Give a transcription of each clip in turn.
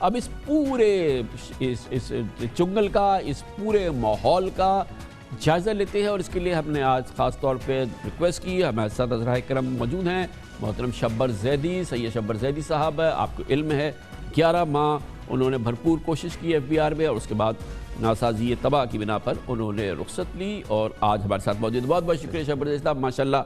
اب اس پورے اس چنگل کا، اس پورے ماحول کا جائزہ لیتے ہیں، اور اس کے لیے ہم نے آج خاص طور پہ ریکویسٹ کی. ہمارے ساتھ حضرائے کرم موجود ہیں. محترم شبر زیدی، سید شبر زیدی صاحب، آپ کو علم ہے 11 ماہ انہوں نے بھرپور کوشش کی ایف بی آر میں، اور اس کے بعد ناسازی تباہ کی بنا پر انہوں نے رخصت لی اور آج ہمارے ساتھ موجود. بہت بہت شکریہ شبر زیدی صاحب. ماشاءاللہ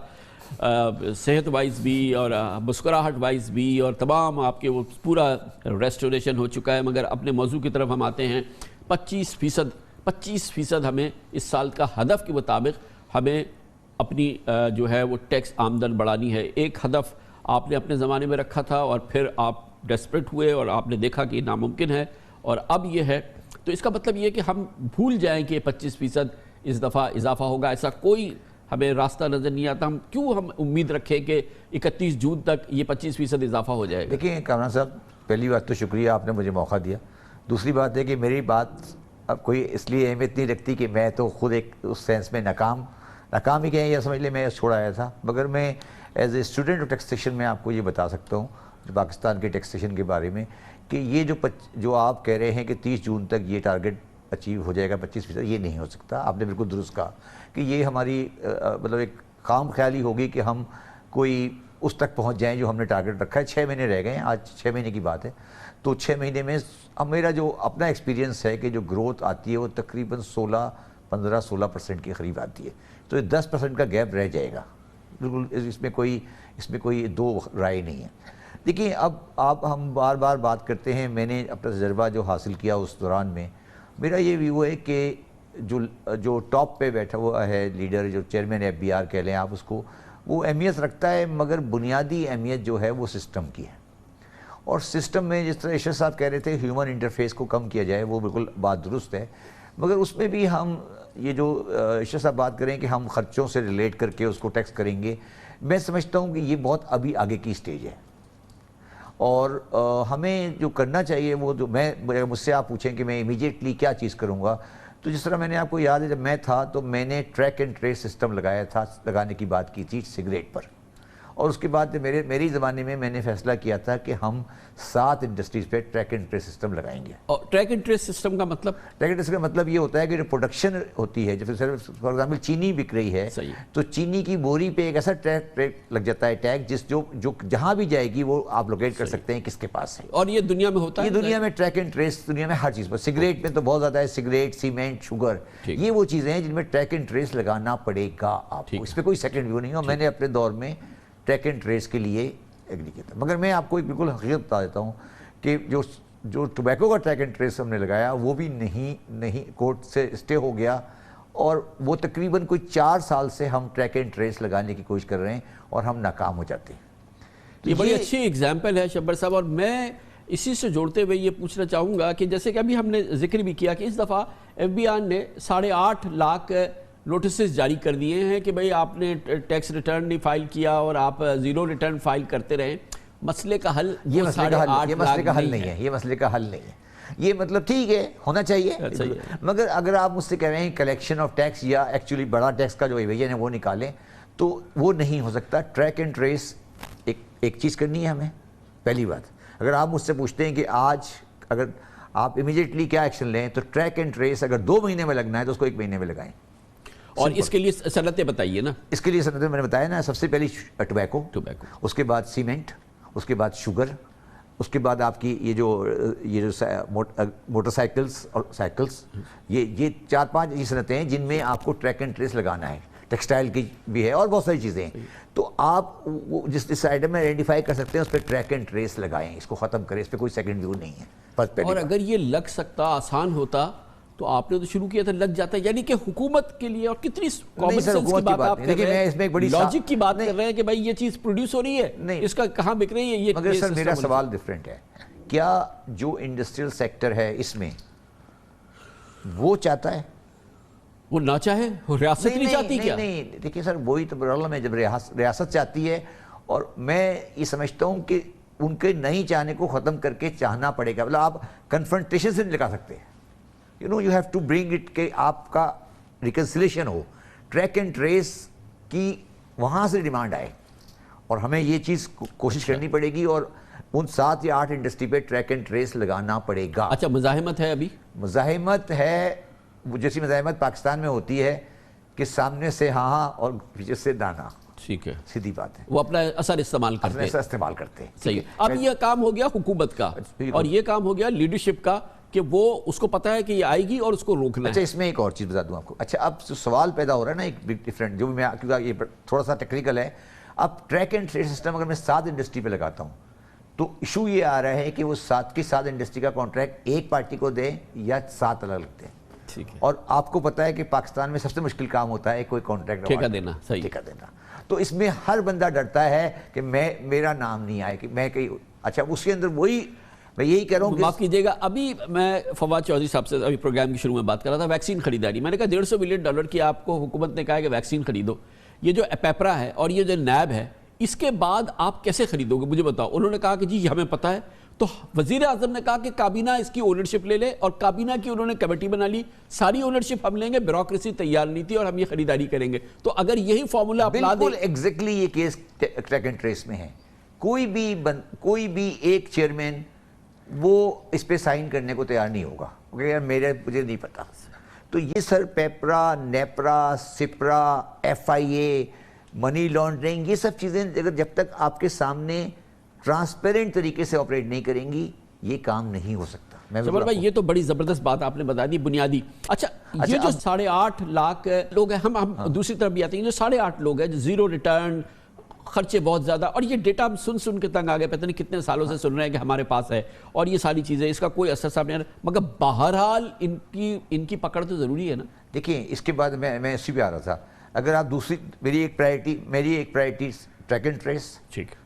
صحت وائز بھی اور مسکراہٹ وائز بھی اور تمام آپ کے وہ پورا ریسٹوریشن ہو چکا ہے. مگر اپنے موضوع کی طرف ہم آتے ہیں. 25% ہمیں اس سال کا ہدف کے مطابق ہمیں اپنی جو ہے وہ ٹیکس آمدن بڑھانی ہے. ایک ہدف آپ نے اپنے زمانے میں رکھا تھا اور پھر آپ ڈیسپریٹ ہوئے اور آپ نے دیکھا کہ یہ ناممکن ہے، اور اب یہ ہے. تو اس کا مطلب یہ ہے کہ ہم بھول جائیں کہ 25% اس دفعہ اضافہ ہوگا. ایسا کوئی ہمیں راستہ نظر نہیں آتا. ہم امید رکھیں کہ 31 جون تک یہ 25% اضافہ ہو جائے گا؟ دیکھیں کامران صاحب، پہلی بات تو شکریہ، آپ نے مجھے موقع دیا. دوسری بات ہے کہ میری بات اب کوئی اس لیے اہمیت نہیں رکھتی کہ میں تو خود ایک اس سینس میں ناکام ہی کہیں یا سمجھ لیں میں چھوڑ آیا تھا. مگر میں as a student of taxation میں آپ کو یہ بتا سکتا ہوں جو پاکستان کے ٹیکسیشن کے بارے میں، کہ یہ جو آپ کہہ رہے ہیں کہ 30 جون تک یہ ٹارگٹ اچیو ہو جائے گا 25%، یہ نہیں ہو سکتا. آپ نے بالکل درست کہا کہ یہ ہماری مطلب ایک خام خیالی ہوگی کہ ہم کوئی اس تک پہنچ جائیں جو ہم نے ٹارگٹ رکھا ہے. 6 مہینے رہ گئے ہیں، آج 6 مہینے کی بات ہے. تو 6 مہینے میں اب میرا جو اپنا ایکسپیرینس ہے کہ جو گروتھ آتی ہے وہ تقریباً 15-16% کے قریب آتی ہے. تو یہ 10% کا گیپ رہ جائے گا. بالکل اس میں کوئی دو رائے نہیں ہے. دیکھیں اب ہم بار بار بات کرتے ہیں. میں نے اپنا تجربہ جو حاصل کیا اس دوران میں، میرا یہ ویو ہے کہ جو ٹاپ پہ بیٹھا ہوا ہے لیڈر، جو چیئرمین ایف بی آر کہہ لیں آپ اس کو، وہ اہمیت رکھتا ہے، مگر بنیادی اہمیت جو ہے وہ سسٹم کی ہے. اور سسٹم میں جس طرح ارشد صاحب کہہ رہے تھے ہیومن انٹرفیس کو کم کیا جائے، وہ بالکل بات درست ہے. مگر اس میں بھی ہم یہ جو ارشد صاحب بات کریں کہ ہم خرچوں سے ریلیٹ کر کے اس کو ٹیکس کریں گے، میں سمجھتا ہوں کہ یہ بہت ابھی آگے کی سٹیج ہے. اور ہمیں جو کرنا چاہیے وہ جو مجھ سے آپ پوچھیں کہ میں امیجیٹلی کیا چیز کروں گا، تو جس طرح میں نے آپ کو یاد ہے جب میں تھا تو میں نے ٹریک اینڈ ٹریس سسٹم لگانے کی بات کی تھی سگریٹ پر. اور اس کے بعد میری زمانے میں نے فیصلہ کیا تھا کہ ہم 7 انڈسٹریز پہ ٹریک اینڈ ٹریس سسٹم لگائیں گے. اور ٹریک اینڈ ٹریس سسٹم کا مطلب؟ ٹریک اینڈ ٹریس کا مطلب یہ ہوتا ہے کہ جو پروڈکشن ہوتی ہے، جیسے فار ایگزامپل چینی بک رہی ہے، تو چینی کی بوری پہ ایک ایسا ٹیگ لگ جاتا ہے، ٹیگ جو جہاں بھی جائے گی وہ آپ لوکیٹ کر سکتے ہیں کس کے پاس ہے. اور یہ دنیا میں ہوتا ہے؟ یہ دنیا میں ٹریک اینڈ ٹریس دنیا میں ہر چیز پر، سگریٹ میں تو بہت زیادہ ہے. سگریٹ، سیمنٹ، شوگر، یہ وہ چیزیں ہیں جن میں ٹریک اینڈ ٹریس لگانا پڑے گا آپ کو. اس پہ کوئی سیکنڈ ویو نہیں. اور میں نے اپنے دور میں ٹریک اینڈ ٹریس کے لیے ایگری کیا تھا. مگر میں آپ کو ایک بالکل حقیقت بتا دیتا ہوں کہ جو ٹوبیکو کا ٹریک اینڈ ٹریس ہم نے لگایا وہ بھی نہیں کورٹ سے اسٹے ہو گیا، اور وہ تقریباً کوئی 4 سال سے ہم ٹریک اینڈ ٹریس لگانے کی کوشش کر رہے ہیں اور ہم ناکام ہو جاتے ہیں. یہ بڑی اچھی ایگزامپل ہے شبر صاحب. اور میں اسی سے جوڑتے ہوئے یہ پوچھنا چاہوں گا کہ جیسے کہ ابھی ہم نے ذکر بھی کیا کہ اس دفعہ ایف بی آر نے 8.5 لاکھ نوٹسز جاری کر دیے ہیں کہ بھئی آپ نے ٹیکس ریٹرن نہیں فائل کیا اور آپ 0 ریٹرن فائل کرتے رہیں. مسئلے کا حل یہ مسئلے کا حل نہیں ہے. یہ مسئلے کا حل نہیں ہے. یہ مطلب ٹھیک ہے ہونا چاہیے، مگر اگر آپ مجھ سے کہہ رہے ہیں کلیکشن آف ٹیکس یا ایکچولی بڑا ٹیکس کا جو ایویژن ہے وہ نکالیں، تو وہ نہیں ہو سکتا. ٹریک اینڈ ٹریس ایک چیز کرنی ہے ہمیں. پہلی بات، اگر آپ مجھ سے پوچھتے ہیں کہ آج اگر آپ امیجیٹلی کیا ایکشن لیں، تو ٹریک اینڈ ٹریس اگر 2 مہینے میں لگنا ہے تو اس کو 1 مہینے میں لگائیں. اور اس کے لیے صنعتیں بتائیے نا. اس کے لیے صنعتیں میں نے بتایا نا. سب سے پہلی ٹوبیکو، اس کے بعد سیمنٹ، اس کے بعد شوگر، اس کے بعد آپ کی یہ جو موٹر سائیکلز اور سائیکلز، یہ 4-5 ایسی صنعتیں ہیں جن میں آپ کو ٹریک اینڈ ٹریس لگانا ہے. ٹیکسٹائل کی بھی ہے اور بہت ساری چیزیں ہیں. تو آپ جس آئٹم میں آئیڈینٹیفائی کر سکتے ہیں اس پہ ٹریک اینڈ ٹریس لگائیں، اس کو ختم کریں. اس پہ کوئی سیکنڈ ویو نہیں ہے. اور اگر یہ لگ سکتا آسان ہوتا تو آپ نے تو شروع کیا تھا، لگ جاتا ہے. یعنی کہ حکومت کے لیے، اور کتنی کامن سینس کی بات آپ کر رہے ہیں، لاجک کی بات کر رہے ہیں کہ بھائی یہ چیز پروڈیوس ہو رہی ہے، اس کا کہاں بک رہی ہے. یہ مگر سر میرا سوال ڈیفرنٹ ہے. کیا جو انڈسٹریل سیکٹر ہے اس میں وہ چاہتا ہے؟ وہ نہ چاہے؟ ریاست نہیں چاہتی کیا؟ نہیں دیکھیں سر، وہی تو پرابلم ہے. جب ریاست چاہتی ہے، اور میں یہ سمجھتا ہوں کہ ان کے نہیں چاہنے کو ختم کر کے چاہنا پڑے گا. مطلب آپ کنفرنٹیشن سے نہیں لگا سکتے. you have to bring it کہ آپ کا reconciliation who. Track and trace کی وہاں سے ڈیمانڈ آئے، اور ہمیں یہ چیز کوشش کرنی پڑے گی. اور ان 7 یا 8 انڈسٹری پہ ٹریک اینڈ ٹریس لگانا پڑے گا. اچھا مزاحمت ہے ابھی؟ مزاحمت ہے، جیسی مزاحمت پاکستان میں ہوتی ہے کہ سامنے سے ہاں اور پیچھے سے دانا. ٹھیک ہے، سیدھی بات ہے. وہ اپنا اثر استعمال کرتے ہیں. استعمال کرتے ہیں. صحیح. اب یہ کام ہو گیا حکومت کا اور یہ کام ہو گیا لیڈرشپ کا کہ وہ اس کو پتا ہے کہ یہ آئے گی اور اس کو روکنا ہے. اچھا اس میں ایک اور چیز بتا دوں آپ کو. اچھا اب سوال پیدا ہو رہا ہے نا ایک بگ ڈفرنٹ، جو میں کیونکہ یہ تھوڑا سا ٹیکنیکل ہے. اب ٹریک اینڈ ٹریس سسٹم اگر میں 7 انڈسٹری پہ لگاتا ہوں تو ایشو یہ آ رہا ہے کہ وہ 7 کی 7 انڈسٹری کا کانٹریکٹ ایک پارٹی کو دیں یا 7 الگ لگتے ہیں. ٹھیک ہے. اور آپ کو پتا ہے کہ پاکستان میں سب سے مشکل کام ہوتا ہے کوئی کانٹریکٹ ٹھیکہ دینا. صحیح. ٹھیکہ دینا. تو اس میں ہر بندہ ڈرتا ہے کہ میرا نام نہیں آئے کہ میں کہیں. اچھا اس کے اندر وہی میں یہی کہہ رہا ہوں. معاف کیجیے گا، ابھی میں فواد چودھری صاحب سے ابھی پروگرام کی شروع میں بات کر رہا تھا ویکسین خریداری. میں نے کہا $150 بلین کی آپ کو حکومت نے کہا ہے کہ ویکسین خریدو. یہ جو پیپرا ہے اور یہ جو نیب ہے اس کے بعد آپ کیسے خریدو گے مجھے بتاؤ. انہوں نے کہا کہ جی ہمیں پتہ ہے. تو وزیر اعظم نے کہا کہ کابینہ اس کی اونرشپ لے لے اور کابینہ کی انہوں نے کمیٹی بنا لی. ساری اونرشپ ہم لیں گے، بیوروکریسی تیار نہیں تھی اور ہم یہ خریداری کریں گے. تو اگر یہی فارمولا اپنا دیں. بالکل ایگزیکٹلی یہ کیس ٹریک اینڈ ٹریس میں ہے. کوئی بھی ایک چیئرمین وہ اس پہ سائن کرنے کو تیار نہیں ہوگا کیونکہ یار مجھے نہیں پتا. تو یہ سر پیپرا، نیپرا، سپرا، FIA، منی لانڈرنگ، یہ سب چیزیں جب تک آپ کے سامنے ٹرانسپیرنٹ طریقے سے آپریٹ نہیں کریں گی یہ کام نہیں ہو سکتا. جبر بھائی یہ تو بڑی زبردست بات آپ نے بتا دی بنیادی. اچھا یہ جو 8.5 لاکھ لوگ ہیں، ہم دوسری طرف بھی آتے ہیں جو 8.5 لوگ ہیں جو زیرو ریٹرن، خرچے بہت زیادہ، اور یہ ڈیٹا ہم سن کے تنگ آگے پتہ نہیں کتنے سالوں سے سن رہے ہیں کہ ہمارے پاس ہے اور یہ ساری چیزیں اس کا کوئی اثر صاحب نہیں. مگر بہرحال ان کی پکڑ تو ضروری ہے نا. دیکھیں اس کے بعد میں اسی پہ آ رہا تھا. اگر آپ دوسری میری ایک پرائرٹی ٹریک اینڈ ٹریس،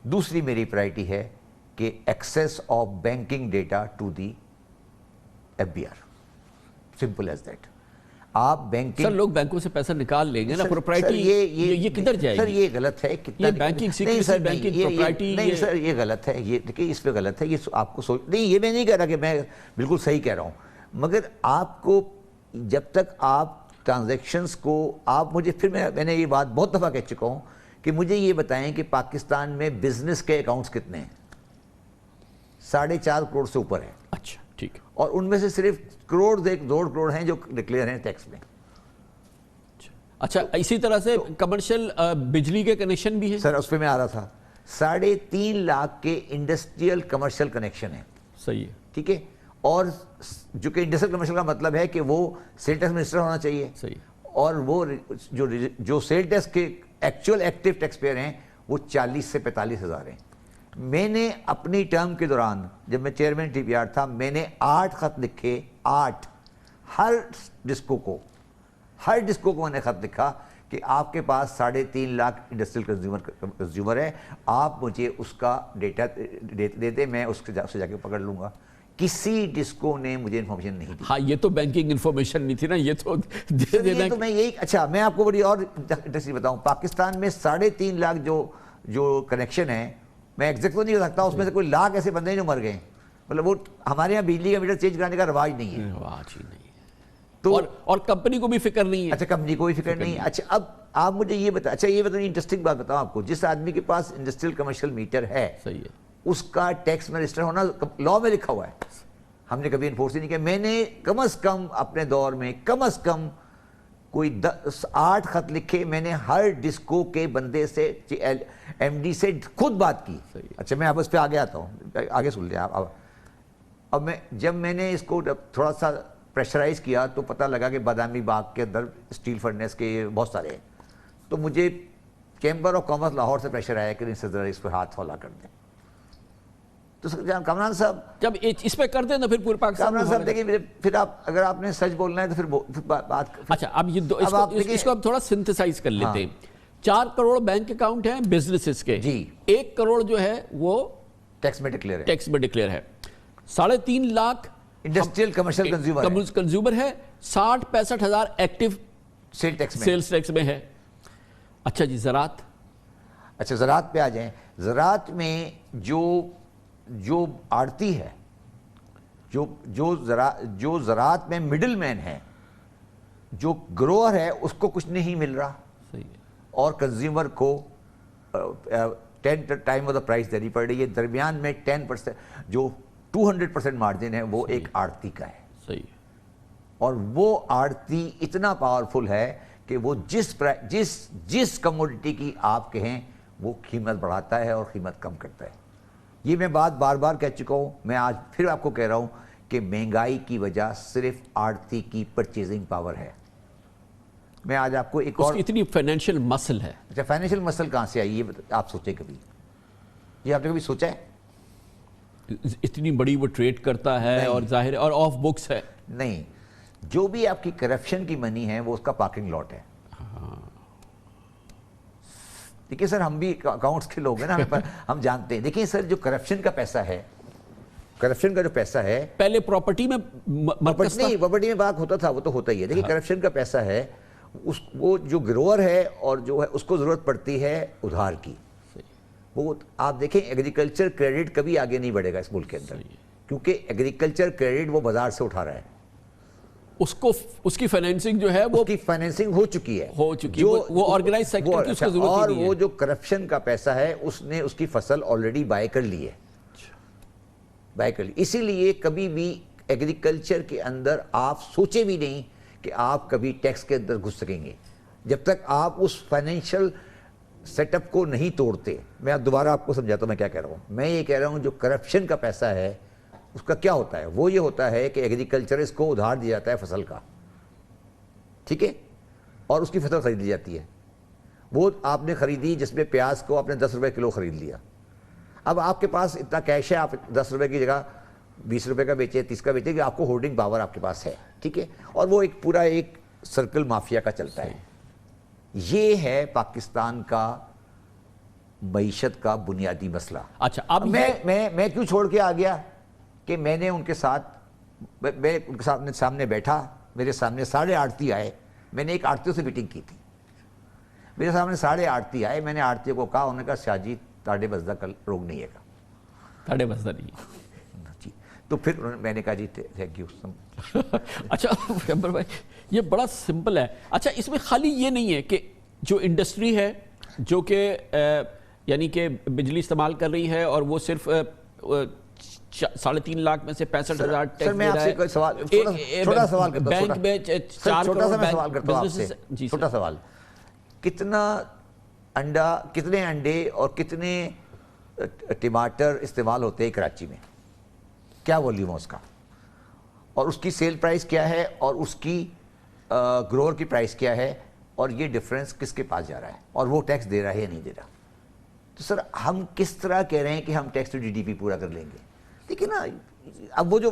دوسری میری پرائرٹی ہے کہ access of banking data to the FBR. Simple as that. آپ بینکنگ سر لوگ بینکوں سے پیسہ نکال لیں گے نا. پروپرائٹی یہ کدھر جائے گی؟ سر یہ غلط ہے. یہ بینکنگ سیکریسی، بینکنگ پروپرائٹی. نہیں سر یہ غلط ہے. یہ دیکھیں اس پہ غلط ہے. یہ آپ کو نہیں، یہ میں نہیں کہہ رہا کہ میں بالکل صحیح کہہ رہا ہوں. مگر آپ کو جب تک آپ ٹرانزیکشنز کو آپ مجھے پھر میں نے یہ بات بہت دفعہ کہہ چکا ہوں کہ مجھے یہ بتائیں کہ پاکستان میں بزنس کے اکاؤنٹس کتنے ہیں. 4.5 کروڑ سے اوپر ہے. اچھا ٹھیک ہے. اور ان میں سے صرف 1.5 کروڑ ہیں جو ڈکلیئر ہیں ٹیکس میں. اچھا اسی طرح سے کمرشل بجلی کے کنیکشن بھی ہیں سر. اس پہ میں آ رہا تھا. 3.5 لاکھ کے انڈسٹریل کمرشل کنیکشن ہیں. صحیح ہے. ٹھیک ہے. اور جو کہ انڈسٹریل کمرشل کا مطلب ہے کہ وہ سیل ٹیکس منسٹر ہونا چاہیے. صحیح. اور وہ جو سیل ٹیکس کے ایکچوئل ایکٹیو ٹیکس پیئر ہیں وہ 40 سے 45 ہزار ہیں. میں نے اپنی ٹرم کے دوران جب میں چیئرمین TPR تھا میں نے 8 خط لکھے. 8 ہر ڈسکو کو میں نے خط لکھا کہ آپ کے پاس 3.5 لاکھ انڈسٹریل کنزیومر ہے. آپ مجھے اس کا ڈیٹا دے دیں، میں اس سے جا کے پکڑ لوں گا. کسی ڈسکو نے مجھے انفارمیشن نہیں دی. ہاں یہ تو بینکنگ انفارمیشن نہیں تھی نا. یہ تو دے دینا. تو میں یہی اچھا میں آپ کو بڑی اور انٹرسٹنگ بتاؤں. پاکستان میں 3.5 لاکھ جو کنیکشن ہیں میں ایگزیکٹ تو نہیں ہو سکتا. اس میں سے کوئی لاکھ ایسے بندے ہیں جو مر گئے. مطلب وہ ہمارے یہاں بجلی کا میٹر چینج کرانے کا رواج نہیں ہے. رواج ہی نہیں ہے. تو اور کمپنی کو بھی فکر نہیں ہے. اچھا کمپنی کو بھی فکر نہیں ہے. اچھا اب آپ مجھے یہ بتائیں. اچھا یہ بتائیں انٹرسٹنگ بات بتاؤں آپ کو. جس آدمی کے پاس انڈسٹریل کمرشل میٹر ہے صحیح ہے اس کا ٹیکس میں رجسٹر ہونا لا میں لکھا ہوا ہے. ہم نے کبھی انفورس ہی نہیں کیا. میں نے کم از کم اپنے دور میں کم از کم کوئی 8 خط لکھے. میں نے ہر ڈسکو کے بندے سے MD سے خود بات کی. اچھا میں اب اس پہ آگے آتا ہوں. آگے سن لیں آپ. اب جب میں نے اس کو تھوڑا سا پریشرائز کیا تو پتہ لگا کہ بادامی باغ کے اندر اسٹیل فرنیس کے بہت سارے ہیں. تو مجھے چیمبر آف کامرس لاہور سے پریشر آیا کہ اس پہ ہاتھ ہلا کر دیں. تو کامران صاحب جب اس پہ کر دیں تو پھر پورے پاکستان کامران صاحب دیکھیں پھر آپ اگر آپ نے سچ بولنا ہے تو پھر بات. اچھا اب اس کو ہم تھوڑا سنتھسائز کر لیتے ہیں. 4 کروڑ بینک اکاؤنٹ ہیں بزنسز کے. جی 1 کروڑ جو ہے وہ ٹیکس میں ڈکلیئر ہے. 3.5 لاکھ انڈسٹریل کمرشل کنزیومر ہے. 60-65 ہزار ایکٹیو سیلز ٹیکس میں ہے. اچھا جی زراعت. اچھا زراعت پہ آ جائیں. زراعت میں جو آڑتی ہے جو زراعت میں مڈل مین ہے جو گروور ہے اس کو کچھ نہیں مل رہا. صحیح ہے. اور کنزیومر کو 10 ٹائم آف دا پرائز دینی پڑ رہی ہے. درمیان میں 10% جو 200% مارجن ہے وہ ایک آڑتی کا ہے. صحیح. اور وہ آڑتی اتنا پاورفل ہے کہ وہ جس کموڈٹی کی آپ کہیں وہ قیمت بڑھاتا ہے اور قیمت کم کرتا ہے. یہ میں بات بار بار کہہ چکا ہوں, میں آج پھر آپ کو کہہ رہا ہوں کہ مہنگائی کی وجہ صرف آڑتی کی پرچیزنگ پاور ہے. میں آج آپ کو ایک اور اتنی فائنینشیل مسل ہے. اچھا, فائنینشیل مسل کہاں سے آئی یہ آپ سوچیں کبھی؟ یہ آپ نے کبھی سوچا ہے؟ اتنی بڑی وہ ٹریڈ کرتا ہے اور ظاہر اور آف بکس ہے. نہیں, جو بھی آپ کی کرپشن کی منی ہے وہ اس کا پارکنگ لاٹ ہے. دیکھیں سر, ہم بھی اکاؤنٹس کے لوگ ہیں نا, ہم جانتے ہیں. دیکھیں سر, جو کرپشن کا پیسہ ہے, کرپشن کا جو پیسہ ہے, پہلے پراپرٹی میں نہیں, پراپرٹی میں باغ ہوتا تھا, وہ تو ہوتا ہی ہے. دیکھیں کرپشن کا پیسہ ہے, وہ جو گروور ہے اور جو ہے اس کو ضرورت پڑتی ہے ادھار کی. وہ آپ دیکھیں ایگریکلچر کریڈٹ کبھی آگے نہیں بڑھے گا اس ملک کے اندر, کیونکہ ایگریکلچر کریڈٹ وہ بازار سے اٹھا رہا ہے. اس کی فائنینسنگ جو ہے وہ اس کی فائنینسنگ ہو چکی ہے, وہ آرگنائز سیکٹر کی اس کو ضرورت نہیں ہے. اور وہ جو کرپشن کا پیسہ ہے اس نے اس کی فصل آلریڈی بائی کر لی ہے, بائی کر لی. اسی لیے کبھی بھی ایگریکلچر کے اندر آپ سوچے بھی نہیں کہ آپ کبھی ٹیکس کے اندر گھس سکیں گے جب تک آپ اس فائنینشیل سیٹ اپ کو نہیں توڑتے. میں اب دوبارہ آپ کو سمجھاتا ہوں میں کیا کہہ رہا ہوں. میں یہ کہہ رہا ہوں جو کرپشن کا پیسہ ہے اس کا کیا ہوتا ہے, وہ یہ ہوتا ہے کہ ایگریکلچرس کو ادھار دیا جاتا ہے فصل کا, ٹھیک ہے, اور اس کی فصل خرید لی جاتی ہے. وہ آپ نے خریدی, جس میں پیاز کو آپ نے 10 روپے کلو خرید لیا. اب آپ کے پاس اتنا کیش ہے, آپ 10 روپے کی جگہ 20 روپے کا بیچے, 30 کا بیچے, کہ آپ کو ہولڈنگ پاور آپ کے پاس ہے, ٹھیک ہے. اور وہ ایک پورا ایک سرکل مافیا کا چلتا ہے. یہ ہے پاکستان کا معیشت کا بنیادی مسئلہ. اچھا, اب میں کیوں چھوڑ کے آ گیا کہ میں نے ان کے ساتھ, میں ان کے سامنے بیٹھا, میرے سامنے 8.5 آڑتی آئے. میں نے ایک آڑتیوں سے میٹنگ کی تھی, میرے سامنے 8.5 آڑتی آئے. میں نے آڑتیوں کو کہا, انہوں نے کہا شاہ جی تاڑے بزدہ کل روگ نہیں ہے گا. تاڑے بزدہ نہیں جی. تو پھر میں نے کہا جی تھینک یو. اچھا پیغمبر بھائی, یہ بڑا سمپل ہے. اچھا, اس میں خالی یہ نہیں ہے کہ جو انڈسٹری ہے جو کہ یعنی کہ بجلی استعمال کر رہی ہے اور وہ صرف 3.5 لاکھ میں سے 65,000 ٹیکس میں آپ سے کوئی سوال, چھوٹا سوال کرتا ہوں, بینک میں 4 کروڑ بزنس. چھوٹا سوال, کتنا انڈا, کتنے انڈے اور کتنے ٹماٹر استعمال ہوتے ہیں کراچی میں, کیا والیوم ہے اس کا, اور اس کی سیل پرائس کیا ہے, اور اس کی گروور کی پرائس کیا ہے, اور یہ ڈفرنس کس کے پاس جا رہا ہے, اور وہ ٹیکس دے رہا ہے یا نہیں دے رہا. تو سر ہم کس طرح کہہ رہے ہیں کہ ہم tax to G D P پورا کر لیں گے. دیکھیں نا, اب وہ جو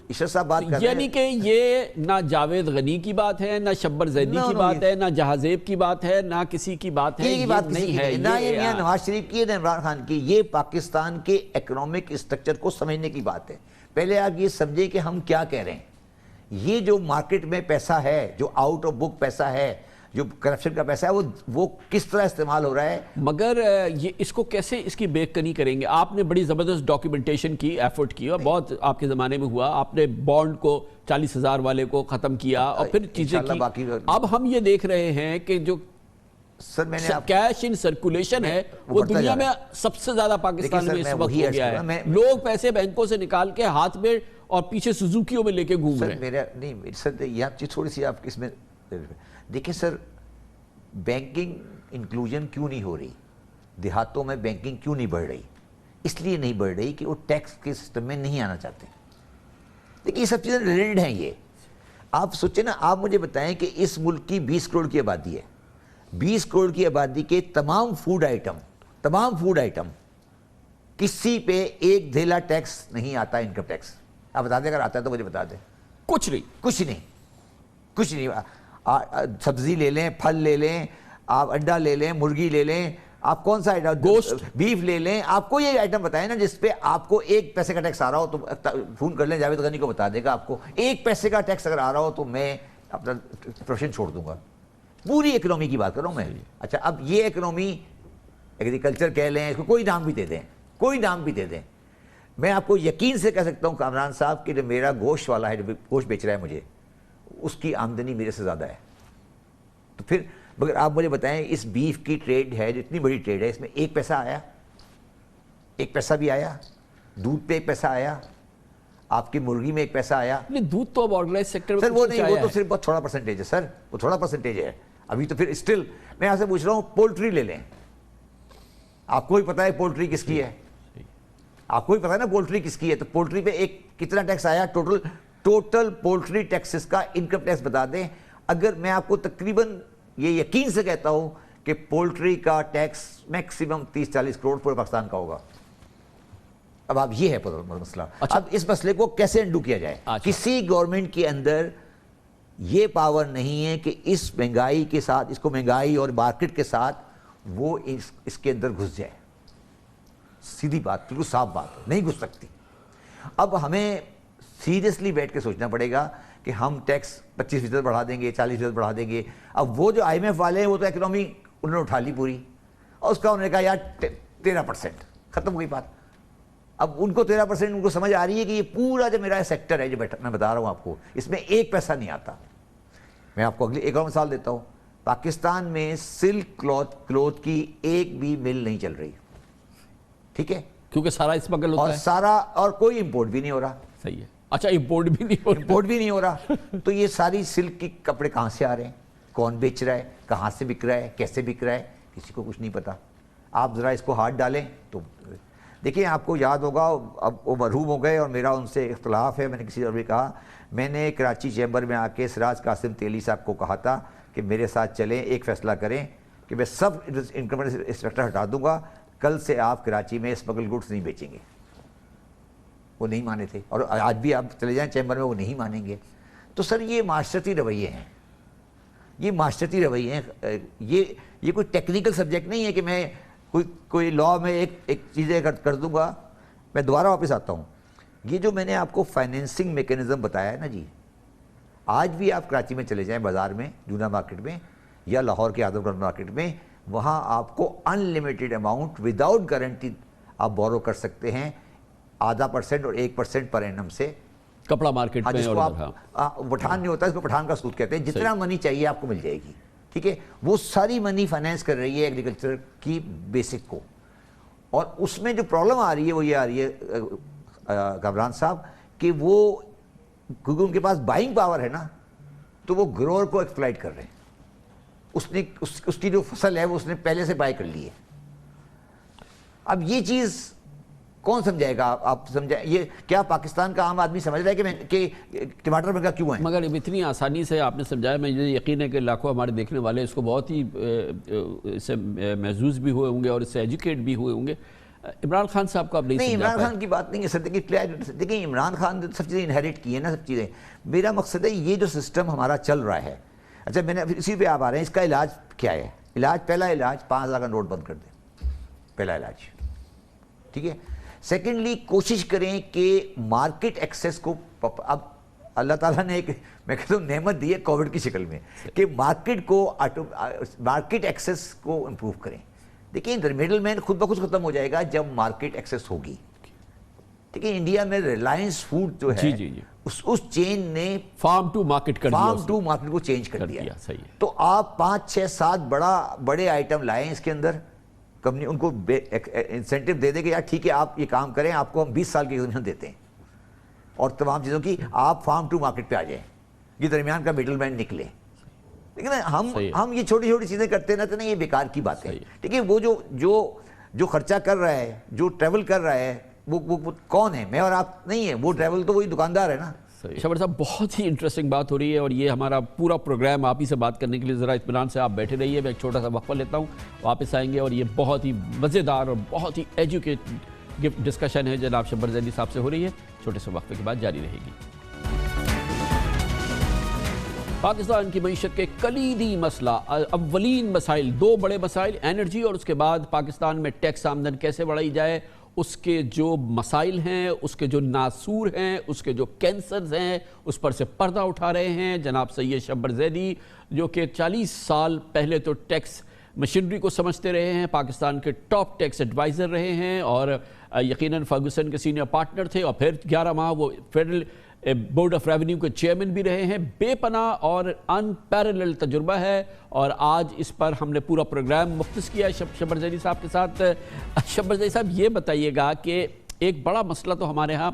اشرف صاحب بات کر رہے ہیں, یعنی کہ یہ نہ جاوید غنی کی بات ہے, نہ شبر زیدی کی بات ہے, نہ جہازیب کی بات ہے, نہ کسی کی بات ہے, یہ بات نہیں ہے, نہ یہ میاں نواز شریف کی, نہ عمران خان کی. یہ پاکستان کے اکنامک اسٹرکچر کو سمجھنے کی بات ہے. پہلے آپ یہ سمجھیں کہ ہم کیا کہہ رہے ہیں. یہ جو مارکیٹ میں پیسہ ہے, جو آؤٹ آف بک پیسہ ہے, جو کرپشن کا پیسہ ہے, وہ کس طرح استعمال ہو رہا ہے. مگر یہ اس کو کیسے اس کی بیک کنی کریں گے. آپ نے بڑی زبردست ڈاکیومنٹیشن کی, ایفرٹ کی, اور بہت آپ کے زمانے میں ہوا. آپ نے بانڈ کو 40,000 والے کو ختم کیا اور پھر چیزیں کی. اب ہم یہ دیکھ رہے ہیں کہ جو سر میں نے کیش ان سرکولیشن ہے وہ دنیا میں سب سے زیادہ پاکستان میں اس وقت ہو گیا ہے. لوگ پیسے بینکوں سے نکال کے ہاتھ میں اور پیچھے سوزوکیوں میں لے کے گھوم رہے ہیں. میرا نہیں سر, یہ چیز تھوڑی سی آپ اس میں دیکھیں سر, بینکنگ انکلوژن کیوں نہیں ہو رہی دیہاتوں میں, بینکنگ کیوں نہیں بڑھ رہی؟ اس لیے نہیں بڑھ رہی کہ وہ ٹیکس کے سسٹم میں نہیں آنا چاہتے. دیکھیں یہ سب چیزیں ریلیٹڈ ہیں. یہ آپ سوچیں نا, آپ مجھے بتائیں کہ اس ملک کی 20 کروڑ کی آبادی ہے, 20 کروڑ کی آبادی کے تمام فوڈ آئٹم کسی پہ ایک دھیلا ٹیکس نہیں آتا, انکم ٹیکس. آپ بتا دیں, اگر آتا ہے تو مجھے بتا دیں. کچھ نہیں. سبزی لے لیں, پھل لے لیں, آپ انڈا لے لیں, مرغی لے لیں, آپ کون سا آئٹم, گوشت, بیف لے لیں, آپ کو یہ آئٹم بتائیں نا جس پہ آپ کو 1 پیسے کا ٹیکس آ رہا ہو تو فون کر لیں, جاوید غنی کو بتا دے گا آپ کو 1 پیسے کا ٹیکس اگر آ رہا ہو تو میں اپنا پروفیشن چھوڑ دوں گا. پوری اکنامی کی بات کر رہا ہوں میں. اچھا, اب یہ اکنامی ایگریکلچر کہہ لیں, اس کو کوئی نام بھی دے دیں, میں آپ کو یقین سے کہہ سکتا ہوں کامران صاحب کہ جو میرا گوشت والا ہے, جو گوشت بیچ رہا ہے مجھے, اس کی آمدنی میرے سے زیادہ ہے. تو پھر مگر آپ مجھے بتائیں اس بیف کی ٹریڈ ہے جو اتنی بڑی ٹریڈ ہے، اس میں ایک پیسہ آیا؟ ایک پیسہ بھی آیا؟ دودھ پہ ایک پیسہ آیا؟ آپ کی مرغی میں ایک پیسہ آیا؟ نہیں، دودھ تو اب آرگنائز سیکٹر میں سر وہ نہیں، وہ تو صرف بہت تھوڑا پرسنٹیج ہے سر، وہ تھوڑا پرسنٹیج ہے ابھی تو. پھر اسٹل میں آپ سے پوچھ رہا ہوں پولٹری لے لیں، آپ کو بھی پتا ہے پولٹری کس کی ہے، آپ کو بھی پتا ہے نا پولٹری کس کی ہے. تو پولٹری پہ ایک کتنا ٹیکس آیا ٹوٹل پولٹری ٹیکسز کا انکم ٹیکس بتا دیں. اگر میں آپ کو تقریباً یہ یقین سے کہتا ہوں کہ پولٹری کا ٹیکس میکسیمم 30-40 کروڑ پورے پاکستان کا ہوگا. اب آپ یہ ہے مسئلہ. اب اس مسئلے کو کیسے انڈو کیا جائے؟ کسی گورنمنٹ کے اندر یہ پاور نہیں ہے کہ اس مہنگائی کے ساتھ، اس کو مہنگائی اور مارکیٹ کے ساتھ وہ اس کے اندر گھس جائے. سیدھی بات، بالکل صاف بات، نہیں گھس سکتی. اب ہمیں سیریسلی بیٹھ کے سوچنا پڑے گا کہ ہم ٹیکس 25% بڑھا دیں گے، 40% بڑھا دیں گے. اب وہ جو IMF والے ہیں وہ تو اکنامی انہوں نے اٹھا لی پوری، اور اس کا انہوں نے کہا یار 13%، ختم ہوئی بات. اب ان کو 13% ان کو سمجھ آ رہی ہے کہ یہ پورا جو میرا سیکٹر ہے جو میں بتا رہا ہوں آپ کو، اس میں ایک پیسہ نہیں آتا. میں آپ کو اگلی ایک اور مثال دیتا ہوں. پاکستان میں سلک کلوتھ کی ایک بھی مل نہیں چل رہی، ٹھیک ہے، کیونکہ سارا اسمگل ہوتا ہے، سارا، اور کوئی امپورٹ بھی نہیں ہو رہا. صحیح ہے. اچھا، امپورٹ بھی نہیں ہو رہا. تو یہ ساری سلک کے کپڑے کہاں سے آ رہے ہیں، کون بیچ رہا ہے، کہاں سے بک رہا ہے، کیسے بک رہا ہے، کسی کو کچھ نہیں پتا. آپ ذرا اس کو ہاتھ ڈالیں تو دیکھیں. آپ کو یاد ہوگا، اب وہ مرحوم ہو گئے اور میرا ان سے اختلاف ہے. میں نے کسی اور بھی کہا، میں نے کراچی چیمبر میں آ کے سراج قاسم تیلی صاحب کو کہا تھا کہ میرے ساتھ چلیں، ایک فیصلہ کریں کہ میں سب انکم انسپیکٹر ہٹا دوں گا، کل سے آپ کراچی میں اسمگل گڈس نہیں بیچیں گے. وہ نہیں مانے تھے، اور آج بھی آپ چلے جائیں چیمبر میں وہ نہیں مانیں گے. تو سر یہ معاشرتی رویے ہیں، یہ معاشرتی رویے ہیں. یہ کوئی ٹیکنیکل سبجیکٹ نہیں ہے کہ میں کوئی لا میں ایک چیزیں کر دوں گا. میں دوبارہ واپس آتا ہوں. یہ جو میں نے آپ کو فائنینسنگ میکینزم بتایا ہے نا جی، آج بھی آپ کراچی میں چلے جائیں بازار میں، جونا مارکیٹ میں یا لاہور کے آدم گڑھ مارکیٹ میں، وہاں آپ کو ان لمیٹڈ اماؤنٹ وداؤٹ گارنٹی آپ بورو کر سکتے ہیں، 0.5% اور 1% پر اینم سے. کپڑا مارکیٹ میں، جس کو آپ پٹھان نہیں ہوتا، اس کو پٹھان کا سود کہتے ہیں. جتنا منی چاہیے آپ کو مل جائے گی، ٹھیک ہے. وہ ساری منی فائنینس کر رہی ہے ایگریکلچر کی بیسک کو. اور اس میں جو پرابلم آ رہی ہے وہ یہ آ رہی ہے کامران صاحب کہ وہ کیونکہ ان کے پاس بائنگ پاور ہے نا، تو وہ گروور کو ایکسپلائٹ کر رہے ہیں. اس کی جو فصل ہے وہ اس نے پہلے سے بائی کر لی ہے. اب یہ چیز کون سمجھائے گا؟ آپ سمجھائیں. یہ کیا پاکستان کا عام آدمی سمجھ رہا ہے کہ ٹماٹر مہنگا کیوں ہے؟ مگر اتنی آسانی سے آپ نے سمجھایا، میں یہ یقین ہے کہ لاکھوں ہمارے دیکھنے والے اس کو بہت ہی اس سے محظوظ بھی ہوئے ہوں گے اور اس سے ایجوکیٹ بھی ہوئے ہوں گے. عمران خان صاحب کو اب نہیں سمجھا پائے. عمران خان کی بات نہیں ہے سر. دیکھیں عمران خان نے سب چیزیں انہیریٹ کی ہیں نا، سب چیزیں. میرا مقصد ہے یہ جو سسٹم ہمارا چل رہا ہے. اچھا، میں نے اسی پہ آپ آ رہے ہیں. اس کا علاج کیا ہے؟ پہلا علاج 5,000 کا نوٹ بند کر دیں، پہلا علاج، ٹھیک ہے. سیکنڈلی کوشش کریں کہ مارکیٹ ایکسیس کو، اب اللہ تعالیٰ نے ایک میں کہتا ہوں نعمت دی ہے کووڈ کی شکل میں، کہ مارکیٹ ایکسیس کو امپروو کریں. دیکھیں مڈل مین خود بخود ختم ہو جائے گا جب مارکیٹ ایکسیس ہوگی. ٹھیک ہے. انڈیا میں ریلائنس فوڈ جو ہے اس چین نے فارم ٹو مارکیٹ کو چینج کر دیا. تو آپ 5-6-7 بڑے آئٹم لائیں اس کے اندر، کمپنی ان کو انسینٹیو دے دے کہ یار ٹھیک ہے آپ یہ کام کریں، آپ کو ہم 20 سال کی ایگزامشن دیتے ہیں، اور تمام چیزوں کی آپ فارم ٹو مارکیٹ پہ آ جائیں، یہ درمیان کا مڈل مین نکلے. لیکن ہم یہ چھوٹی چھوٹی چیزیں کرتے رہتے ہیں، یہ بیکار کی بات ہے. ٹھیک ہے. وہ جو خرچہ کر رہا ہے، جو ٹریول کر رہا ہے، وہ کون ہے؟ میں اور آپ نہیں ہے. وہ ٹریول تو وہی دکاندار ہے نا. شبر صاحب، بہت ہی انٹرسٹنگ بات ہو رہی ہے، اور یہ ہمارا پورا پروگرام آپ ہی سے بات کرنے کے لیے ذرا اطمینان سے آپ بیٹھے رہیے. میں ایک چھوٹا سا وقفہ لیتا ہوں، واپس آئیں گے، اور یہ بہت ہی مزیدار اور بہت ہی ایجوکیٹڈ ڈسکشن ہے جناب شبر زیدی صاحب سے ہو رہی ہے. چھوٹے سے وقفے کے بعد جاری رہے گی. پاکستان کی معیشت کے کلیدی مسئلہ، اولین مسائل، 2 بڑے مسائل، انرجی، اور اس کے بعد پاکستان میں ٹیکس آمدن کیسے بڑھائی جائے. اس کے جو مسائل ہیں، اس کے جو ناسور ہیں، اس کے جو کینسرز ہیں، اس پر سے پردہ اٹھا رہے ہیں جناب سید شبر زیدی، جو کہ 40 سال پہلے تو ٹیکس مشینری کو سمجھتے رہے ہیں، پاکستان کے ٹاپ ٹیکس ایڈوائزر رہے ہیں، اور یقیناً فرگوسن کے سینئر پارٹنر تھے، اور پھر 11 ماہ وہ فیڈرل بورڈ آف ریونیو کے چیئرمین بھی رہے ہیں. بے پناہ اور انپیرلل تجربہ ہے اور آج اس پر ہم نے پورا پروگرام مختص کیا ہے شبر زیدی صاحب کے ساتھ. شبر زیدی صاحب یہ بتائیے گا کہ ایک بڑا مسئلہ تو ہمارے ہاں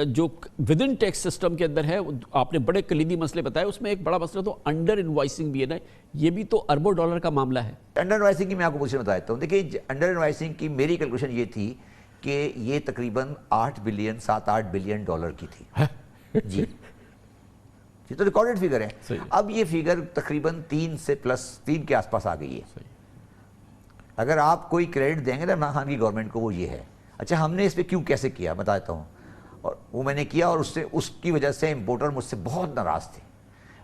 جو ود ان ٹیکس سسٹم کے اندر ہے, آپ نے بڑے کلیدی مسئلے بتائے, اس میں ایک بڑا مسئلہ تو انڈر انوائسنگ بھی ہے نا, یہ بھی تو اربوں ڈالر کا معاملہ ہے. انڈر انوائسنگ کی میں آپ کو پوزیشن بتاتا ہوں. دیکھیے انڈر انوائسنگ کی میری کیلکولیشن یہ تھی کہ یہ تقریباً 7-8 بلین ڈالر کی تھی. جی یہ تو ریکارڈڈ فگر ہے. اب یہ فگر تقریباً 3 کے آس پاس آ گئی ہے. اگر آپ کوئی کریڈٹ دیں گے نا عمران خان کی گورنمنٹ کو, وہ یہ ہے. اچھا ہم نے اس پہ کیوں کیسے کیا بتاتا ہوں, اور وہ میں نے کیا اور اس کی وجہ سے امپورٹر مجھ سے بہت ناراض تھے.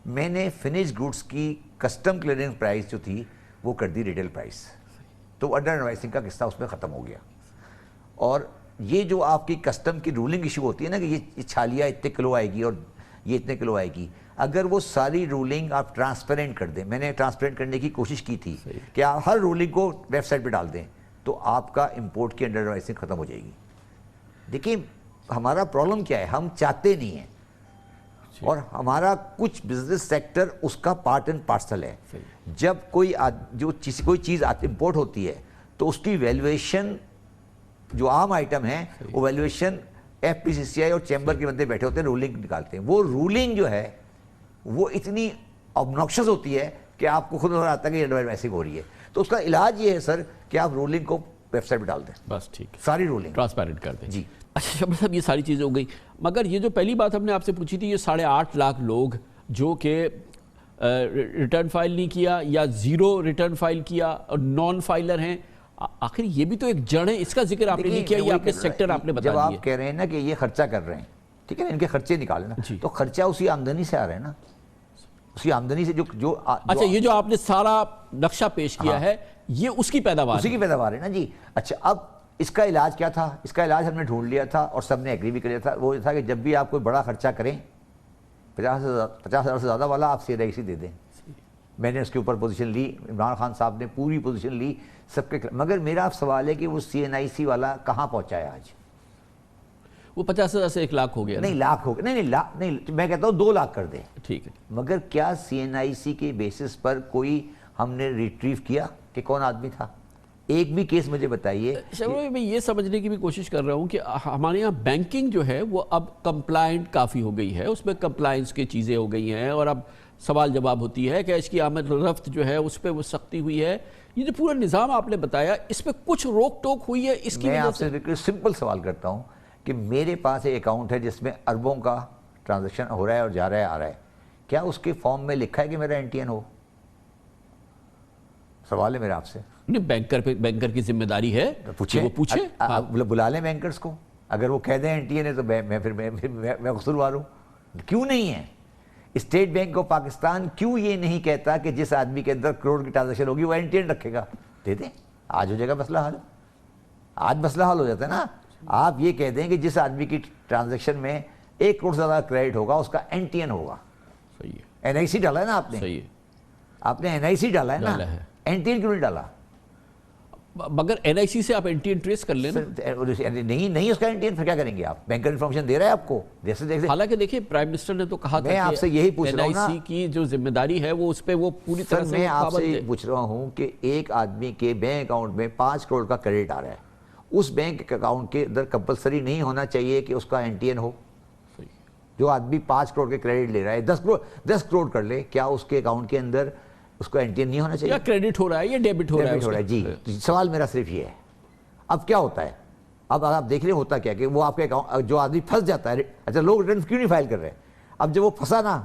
میں نے فنش گوڈس کی کسٹم کلیئرنگ پرائس جو تھی وہ کر دی ریٹیل پرائس, تو انڈر انوائسنگ کا قصہ اس میں ختم ہو گیا. اور یہ جو آپ کی کسٹم کی رولنگ ایشو ہوتی ہے نا کہ یہ چھالیاں اتنے کلو آئے گی اور یہ اتنے کلو آئے گی, اگر وہ ساری رولنگ آپ ٹرانسپیرنٹ کر دیں, میں نے ٹرانسپیرنٹ کرنے کی کوشش کی تھی کہ آپ ہر رولنگ کو ویب سائٹ پہ ڈال دیں, تو آپ کا امپورٹ کی انڈر انوائسنگ ختم ہو جائے گی. دیکھیے ہمارا پرابلم کیا ہے, ہم چاہتے نہیں ہیں, اور ہمارا کچھ بزنس سیکٹر اس کا پارٹ اینڈ پارسل ہے. جب کوئی چیز امپورٹ ہوتی ہے تو اس کی ویلیویشن جو عام آئٹم ہے وہ ویلیویشن ایف پی سی سی آئی اور چیمبر کے بندے بیٹھے ہوتے ہیں, رولنگ نکالتے ہیں. وہ رولنگ جو ہے وہ اتنی obnoxious ہوتی ہے کہ آپ کو خود نظر آتا ہے کہ انڈر انوائسنگ ہو رہی ہے. تو اس کا علاج یہ ہے سر کہ آپ رولنگ کو ویب سائٹ پہ ڈال دیں, بس ٹھیک ہے, ساری رولنگ ٹرانسپیرنٹ کر دیں. جی اچھا شبر صاحب یہ ساری چیزیں ہو گئی, مگر یہ جو پہلی بات ہم نے آپ سے پوچھی تھی, یہ 8.5 لاکھ لوگ جو کہ ریٹرن فائل نہیں کیا یا زیرو ریٹرن فائل کیا اور نان فائلر ہیں, آخر یہ بھی تو ایک جڑ ہے, اس کا ذکر آپ نے نہیں کیا, یہ آپ نے سیکٹر آپ نے بتا دیا. جب آپ کہہ رہے ہیں نا کہ یہ خرچہ کر رہے ہیں, ٹھیک ہے نا, ان کے خرچے نکالے نا, تو خرچہ اسی آمدنی سے آ رہے ہیں نا, اسی آمدنی سے جو اچھا یہ جو آپ نے سارا نقشہ پیش کیا ہے یہ اس کی پیداوار, اسی کی پیداوار ہے نا جی. اچھا اب اس کا علاج کیا تھا؟ اس کا علاج ہم نے ڈھونڈ لیا تھا اور سب نے ایگری بھی کر لیا تھا. وہ یہ تھا کہ جب بھی آپ کوئی بڑا خرچہ کریں 50,000 سے زیادہ والا, آپ CNIC دے دیں. میں نے اس کے اوپر پوزیشن لی, عمران خان صاحب نے پوری پوزیشن لی سب کے. مگر میرا سوال ہے کہ وہ CNIC والا کہاں پہنچا ہے آج؟ وہ 50,000 سے 1 لاکھ ہو گیا. نہیں لاکھ ہو گیا, نہیں میں کہتا ہوں 2 لاکھ کر دیں. ٹھیک ہے, مگر کیا CNIC کے بیسس پر کوئی ہم نے ریٹریو کیا کہ کون آدمی تھا؟ ایک بھی کیس مجھے بتائیے. میں یہ سمجھنے کی بھی کوشش کر رہا ہوں کہ ہمارے یہاں بینکنگ جو ہے وہ اب کمپلائنٹ کافی ہو گئی ہے, اس میں کمپلائنس کی چیزیں ہو گئی ہیں, اور اب سوال جواب ہوتی ہے کیش کی آمد رفت جو ہے اس پہ وہ سختی ہوئی ہے. یہ جو پورا نظام آپ نے بتایا اس پہ کچھ روک ٹوک ہوئی ہے اس کی میں وجہ آپ سے سمپل سوال کرتا ہوں کہ میرے پاس ایک اکاؤنٹ ہے جس میں اربوں کا ٹرانزیکشن ہو رہا ہے اور جا رہا ہے آ رہا ہے, کیا اس کے فارم میں لکھا ہے کہ میرا NTN ہو؟ سوال ہے میرا آپ سے. نہیں, بینکر کی ذمہ داری ہے وہ پوچھے. بلا لیں بینکرز کو, اگر وہ کہہ دیں NTN ہے تو میں قصوروار ہوں. کیوں نہیں ہے؟ اسٹیٹ بینک آف پاکستان کیوں یہ نہیں کہتا کہ جس آدمی کے اندر کروڑ کی ٹرانزیکشن ہوگی وہ NTN رکھے گا؟ دے دیں, آج ہو جائے گا مسئلہ حل. آج مسئلہ حل ہو جاتا ہے نا. آپ یہ کہہ دیں کہ جس آدمی کی ٹرانزیکشن میں 1 کروڑ سے زیادہ کریڈٹ ہوگا اس کا NTN ہوگا. صحیح ہے, NIC ڈالا ہے نا آپ نے. صحیح ہے, آپ نے NIC ڈالا ہے نا, NTN کیوں نہیں ڈالا؟ مگر NIC سے آپ NTN ٹریس کر لینا. نہیں اس کا NTN پھر کیا کریں گے آپ؟ بینکر انفارمیشن دے رہا ہے آپ کو. حالانکہ دیکھیں پرائم منسٹر نے تو کہا تھا میں آپ سے یہی پوچھ رہا ہوں نا, NIC کی جو ذمہ داری ہے وہ اس پہ وہ پوری طرح سے میں آپ سے پوچھ رہا ہوں کہ ایک آدمی کے بینک اکاؤنٹ میں 5 کروڑ کا کریڈٹ آ رہا ہے, اس بینک اکاؤنٹ کے اندر کمپلسری نہیں ہونا چاہیے کہ اس کا NTN ہو؟ جو آدمی 5 کروڑ کے کریڈٹ لے رہا ہے, 10 کروڑ کر لے, کیا اس کے اکاؤنٹ کے اندر اس کو NTN نہیں ہونا چاہیے؟ یا کریڈٹ ہو رہا ہے یا ڈیبٹ ہو رہا ہے؟ جی سوال میرا صرف یہ ہے. اب کیا ہوتا ہے, اب آپ دیکھ رہے ہوتا کیا کہ وہ آپ کے اکاؤنٹ جو آدمی پھنس جاتا ہے, اچھا لوگ ریٹرن کیوں نہیں فائل کر رہے؟ اب جب وہ پھنسا نا,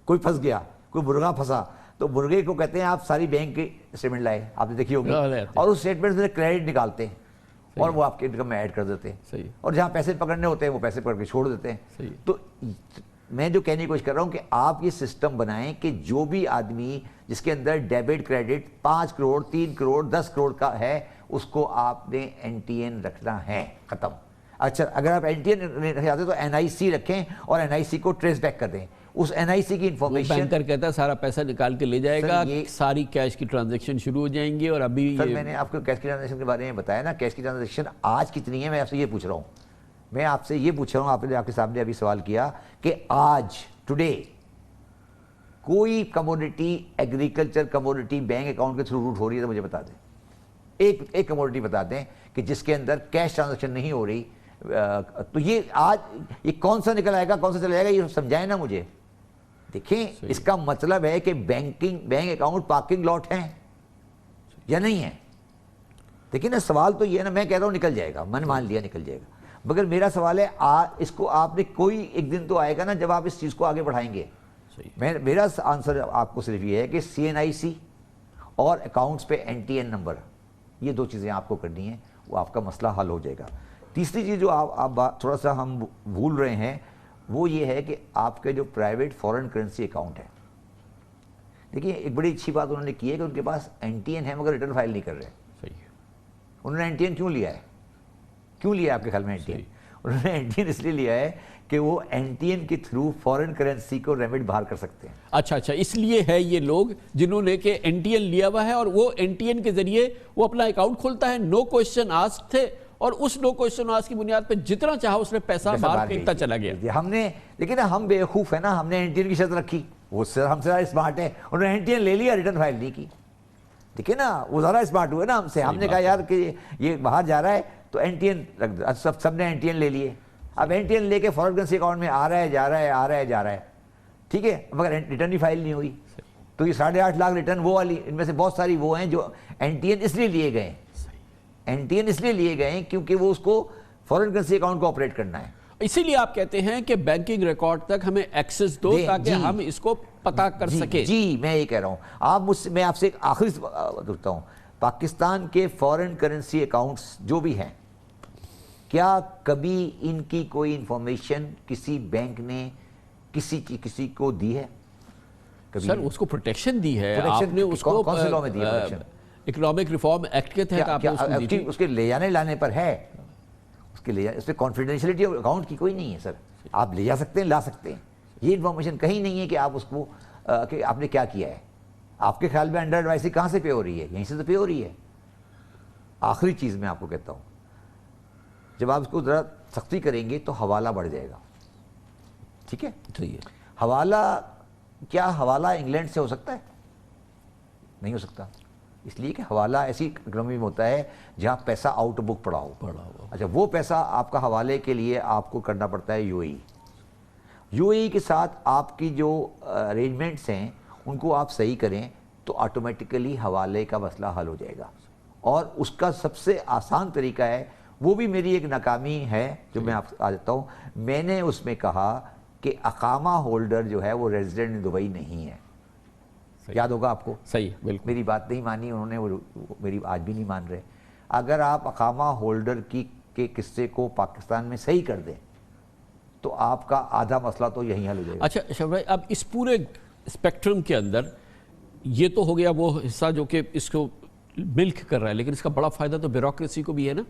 کوئی پھنس گیا, کوئی مرغا پھنسا, تو مرغے کو کہتے ہیں آپ ساری بینک کی اسٹیٹمنٹ لائے, آپ نے دیکھی ہوگی, اور اس اسٹیٹمنٹ سے کریڈٹ نکالتے ہیں اور وہ آپ کے انکم میں ایڈ کر دیتے ہیں, اور جہاں پیسے پکڑنے ہوتے ہیں وہ پیسے پکڑ کے چھوڑ دیتے ہیں. تو میں جو کہنے کی کوشش کر رہا ہوں کہ آپ یہ سسٹم بنائیں کہ جو بھی آدمی جس کے اندر ڈیبٹ کریڈٹ 5 کروڑ 3 کروڑ 10 کروڑ کا ہے اس کو آپ نے NTN رکھنا ہے, ختم. اچھا اگر آپ NTN رکھنا چاہتے تو NIC رکھیں اور NIC کو ٹریس بیک کر دیں. اس NIC کی انفارمیشن بینکر کہتا ہے سارا پیسہ نکال کے لے جائے گا, ساری کیش کی ٹرانزیکشن شروع ہو جائیں گے. اور ابھی سر میں نے آپ کو کیش کی ٹرانزیکشن کے بارے میں بتایا نا, کیش کی ٹرانزیکشن آج کتنی ہے میں آپ سے یہ پوچھ رہا ہوں. میں آپ سے یہ پوچھ رہا ہوں, آپ نے آپ کے سامنے ابھی سوال کیا کہ آج ٹوڈے کوئی commodity, agriculture commodity bank account کے تھرو روٹ ہو رہی ہے تو مجھے بتا دیں, ایک کموڈٹی بتا دیں کہ جس کے اندر کیش ٹرانزیکشن نہیں ہو رہی. تو یہ آج یہ کون سا نکل آئے گا, کون سا چلا جائے گا, یہ سمجھائیں نا مجھے. دیکھیں اس کا مطلب ہے کہ بینک اکاؤنٹ پارکنگ لاٹ ہیں یا نہیں ہے. دیکھیں نا سوال تو یہ ہے نا, میں کہہ رہا ہوں نکل جائے گا, من مان لیا نکل جائے گا, مگر میرا سوال ہے اس کو آپ نے کوئی ایک دن تو آئے گا نا جب آپ اس چیز کو آگے بڑھائیں گے. میرا آنسر آپ کو صرف یہ ہے کہ CNIC اور اکاؤنٹس پہ NTN نمبر, یہ دو چیزیں آپ کو کرنی ہیں, وہ آپ کا مسئلہ حل ہو جائے گا. تیسری چیز جو آپ تھوڑا سا ہم بھول رہے ہیں وہ یہ ہے کہ آپ کے جو پرائیویٹ فورن کرنسی اکاؤنٹ ہے, دیکھیے ایک بڑی اچھی بات انہوں نے کی ہے کہ ان کے پاس NTN ہے مگر ریٹرن فائل نہیں کر رہے. انہوں نے NTN کیوں لیا ہے, کیوں لیا آپ کے خیال میں NTN؟ انہوں نے NTN اس لیے لیا ہے کہ وہ NTN کے تھرو فورن کرنسی کو ریمٹ باہر کر سکتے ہیں. اچھا, اس لیے ہے یہ لوگ جنہوں نے کہ NTN لیا ہوا ہے اور وہ NTN کے ذریعے وہ اپنا اکاؤنٹ کھولتا ہے, نو کوشچن آسک تھے, اور اس نو کوشچن آسک کی بنیاد پہ جتنا چاہا اس نے پیسہ باہر پھینکتا چلا گیا. ہم نے لیکن ہم بیوقوف ہیں نا, ہم نے NTN کی شرط رکھی, وہ ہم سے زیادہ اسمارٹ ہے, انہوں نے NTN لے لیا, ریٹرن فائل نہیں کی. دیکھیں نا وہ زیادہ اسمارٹ ہوئے نا ہم سے, ہم نے کہا یار کہ یہ باہر جا رہا ہے تو NTN رکھ دو, سب نے NTN لے لیے. اب NTN لے کے فورن کرنسی اکاؤنٹ میں آ رہا ہے جا رہا ہے, آ رہا ہے جا رہا ہے, ٹھیک ہے, مگر ریٹرن ہی فائل نہیں ہوئی. تو یہ 8.5 لاکھ ریٹرن وہ والی, ان میں سے بہت ساری وہ ہیں جو NTN اس لیے لیے گئے ہیں, NTN اس لیے لیے گئے ہیں کیونکہ وہ اس کو فورن کرنسی اکاؤنٹ کو آپریٹ کرنا ہے. اسی لیے آپ کہتے ہیں کہ بینکنگ ریکارڈ تک ہمیں ایکسس دو تاکہ ہم اس کو پتہ کر سکیں. جی میں یہ کہہ رہا ہوں, میں آپ سے ایک آخری پوچھتا ہوں, پاکستان کے فورن کرنسی اکاؤنٹس جو بھی ہیں, کیا کبھی ان کی کوئی انفارمیشن کسی بینک نے کسی کو دی ہے؟ سر اس کو پروٹیکشن دی ہے آپ نے, اس کو کون سے لاء میں دی ہے پروٹیکشن؟ اکنامک ریفارم ایکٹ کے تحت آپ نے اس کو دی تھی. اس کے لے جانے لانے پر ہے, اس پہ کانفیڈینشیلٹی اکاؤنٹ کی کوئی نہیں ہے سر, آپ لے جا سکتے ہیں لا سکتے ہیں, یہ انفارمیشن کہیں نہیں ہے کہ آپ اس کو کہ آپ نے کیا کیا ہے. آپ کے خیال میں انڈر ایڈوائزری کہاں سے پے ہو رہی ہے؟ یہیں سے تو پے ہو رہی ہے. آخری چیز میں آپ کو کہتا ہوں, جب آپ اس کو ذرا سختی کریں گے تو حوالہ بڑھ جائے گا, ٹھیک ہے؟ صحیح ہے. حوالہ کیا حوالہ انگلینڈ سے ہو سکتا ہے؟ نہیں ہو سکتا, اس لیے کہ حوالہ ایسی اکنامی میں ہوتا ہے جہاں پیسہ آؤٹ بک پڑا ہو. اچھا, وہ پیسہ آپ کا حوالے کے لیے آپ کو کرنا پڑتا ہے UAE کے ساتھ آپ کی جو ارینجمنٹس ہیں ان کو آپ صحیح کریں تو آٹومیٹیکلی حوالے کا مسئلہ حل ہو جائے گا. اور اس کا سب سے آسان طریقہ ہے, وہ بھی میری ایک ناکامی ہے جو میں آپ آ جاتا ہوں, میں نے اس میں کہا کہ اقامہ ہولڈر جو ہے وہ ریزیڈنٹ دبئی نہیں ہے. یاد ہوگا آپ کو, صحیح, بالکل میری بات نہیں مانی انہوں نے, وہ میری آج بھی نہیں مان رہے. اگر آپ اقامہ ہولڈر کے قصے کو پاکستان میں صحیح کر دیں تو آپ کا آدھا مسئلہ تو یہیں حل ہو جائے گا. اچھا اشرف بھائی, اب اس پورے اسپیکٹرم کے اندر یہ تو ہو گیا وہ حصہ جو کہ اس کو ملک کر رہا ہے, لیکن اس کا بڑا فائدہ تو بیوروکریسی کو بھی ہے نا,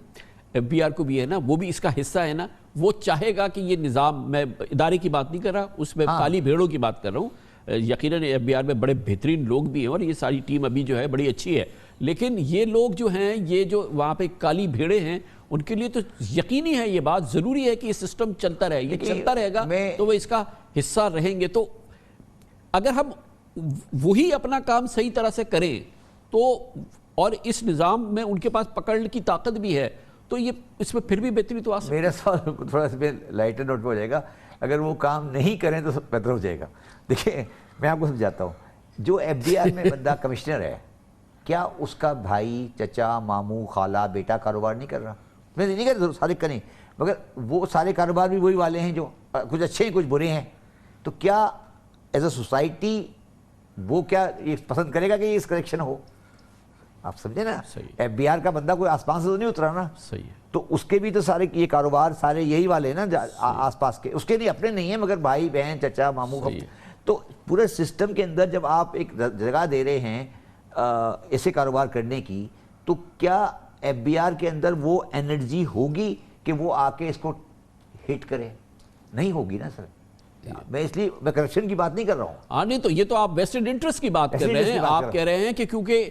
FBR کو بھی ہے نا, وہ بھی اس کا حصہ ہے نا. وہ چاہے گا کہ یہ نظام, میں ادارے کی بات نہیں کر رہا, اس میں کالی بھیڑوں کی بات کر رہا ہوں. یقیناً FBR میں بڑے بہترین لوگ بھی ہیں اور یہ ساری ٹیم ابھی جو ہے بڑی اچھی ہے, لیکن یہ لوگ جو ہیں, یہ جو وہاں پہ کالی بھیڑیں ہیں, ان کے لیے تو یقینی ہے, یہ بات ضروری ہے کہ یہ سسٹم چلتا رہے. یہ چلتا رہے گا تو وہ اس کا حصہ رہیں گے. تو اگر ہم وہی اپنا کام صحیح طرح سے کریں تو, اور اس نظام میں ان کے پاس پکڑ کی طاقت بھی ہے, تو یہ اس میں پھر بھی بہتری تو آ سکتی ہے. میرا سوال تھوڑا سا لائٹر نوٹ پہ ہو جائے گا, اگر وہ کام نہیں کریں تو بہتر ہو جائے گا. دیکھیں میں آپ کو سمجھاتا ہوں, جو FBR میں بندہ کمشنر ہے, کیا اس کا بھائی, چچا, ماموں, خالہ, بیٹا کاروبار نہیں کر رہا؟ میں نہیں کہتا سارے کریں, مگر وہ سارے کاروبار بھی وہی والے ہیں جو کچھ اچھے ہیں کچھ برے ہیں. تو کیا ایز اے سوسائٹی وہ کیا یہ پسند کرے گا کہ یہ اس کریکشن ہو؟ آپ سمجھے نا, FBR کا بندہ کوئی آسمان سے تو نہیں اترا نا. صحیح ہے. تو اس کے بھی تو سارے یہ کاروبار سارے یہی والے ہیں نا آس پاس کے, اس کے نہیں اپنے نہیں ہیں مگر بھائی بہن چچا ماموں. تو پورے سسٹم کے اندر جب آپ ایک جگہ دے رہے ہیں ایسے کاروبار کرنے کی, تو کیا FBR کے اندر وہ انرجی ہوگی کہ وہ آ کے اس کو ہٹ کرے؟ نہیں ہوگی نا سر. میں اس لیے میں کرپشن کی بات نہیں کر رہا ہوں. نہیں تو یہ تو آپ ویسٹڈ انٹرسٹ کی بات کر رہے ہیں. آپ کہہ رہے ہیں کہ کیونکہ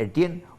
ATM,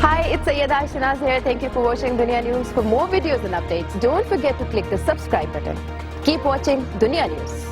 Hi, it's Sayyeda Shanaz here. Thank you for watching Dunya News. For more videos and updates, don't forget to click the subscribe button. Keep watching Dunya News.